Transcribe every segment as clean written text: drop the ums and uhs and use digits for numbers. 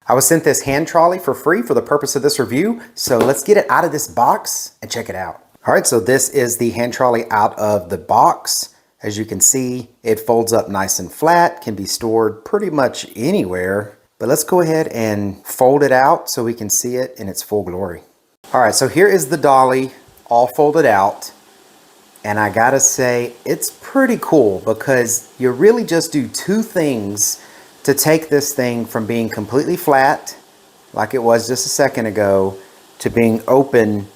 I was sent this hand trolley for free for the purpose of this review, so let's get it out of this box and check it out. All right, so this is the hand trolley out of the box. As you can see, it folds up nice and flat, can be stored pretty much anywhere. But let's go ahead and fold it out so we can see it in its full glory. All right, so here is the dolly all folded out. And I gotta say, it's pretty cool because you really just do two things to take this thing from being completely flat, like it was just a second ago, to being open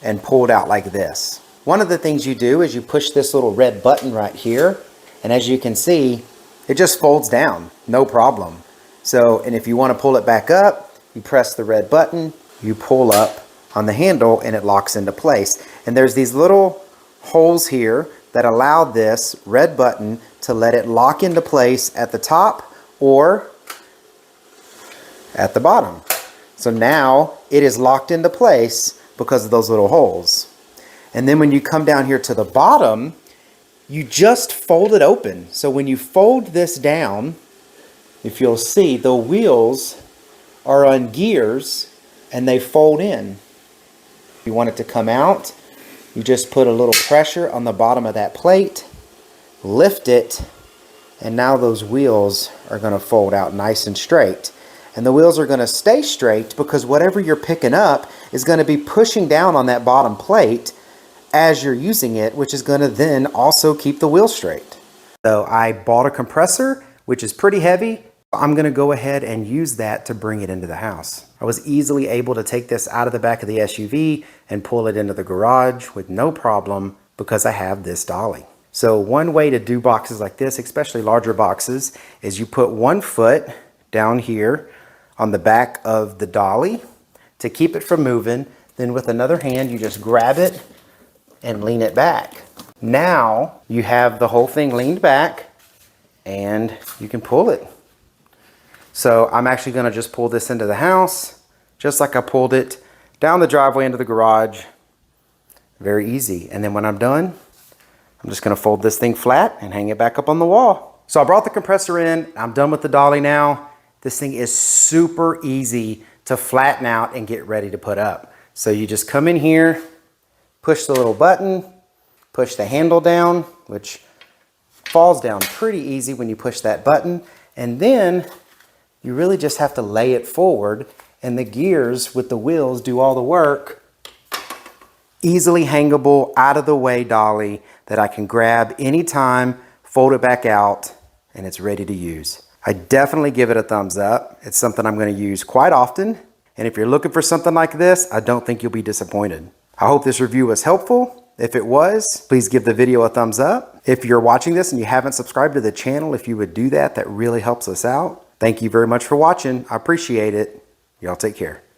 and pulled out like this. One of the things you do is you push this little red button right here, and as you can see, it just folds down, no problem. So, and if you want to pull it back up, you press the red button, you pull up on the handle, and it locks into place. And there's these little holes here that allow this red button to let it lock into place at the top or at the bottom. So now it is locked into place because of those little holes. And then when you come down here to the bottom, you just fold it open. So when you fold this down, if you'll see, the wheels are on gears and they fold in. If you want it to come out, you just put a little pressure on the bottom of that plate, lift it, and now those wheels are going to fold out nice and straight. And the wheels are going to stay straight because whatever you're picking up is going to be pushing down on that bottom plate as you're using it, which is going to then also keep the wheel straight. So I bought a compressor, which is pretty heavy. I'm going to go ahead and use that to bring it into the house. I was easily able to take this out of the back of the SUV and pull it into the garage with no problem because I have this dolly. So one way to do boxes like this, especially larger boxes, is you put one foot down here on the back of the dolly to keep it from moving. Then with another hand, you just grab it and lean it back. Now you have the whole thing leaned back and you can pull it. So I'm actually going to just pull this into the house, just like I pulled it down the driveway into the garage. Very easy. And then when I'm done, I'm just going to fold this thing flat and hang it back up on the wall. So I brought the compressor in. I'm done with the dolly now. This thing is super easy to flatten out and get ready to put up. So you just come in here, push the little button, push the handle down, which falls down pretty easy when you push that button. And then you really just have to lay it forward and the gears with the wheels do all the work. Easily hangable, out of the way dolly that I can grab anytime, fold it back out, and it's ready to use. I definitely give it a thumbs up. It's something I'm going to use quite often. And if you're looking for something like this, I don't think you'll be disappointed. I hope this review was helpful. If it was, please give the video a thumbs up. If you're watching this and you haven't subscribed to the channel, if you would do that, that really helps us out. Thank you very much for watching. I appreciate it. Y'all take care.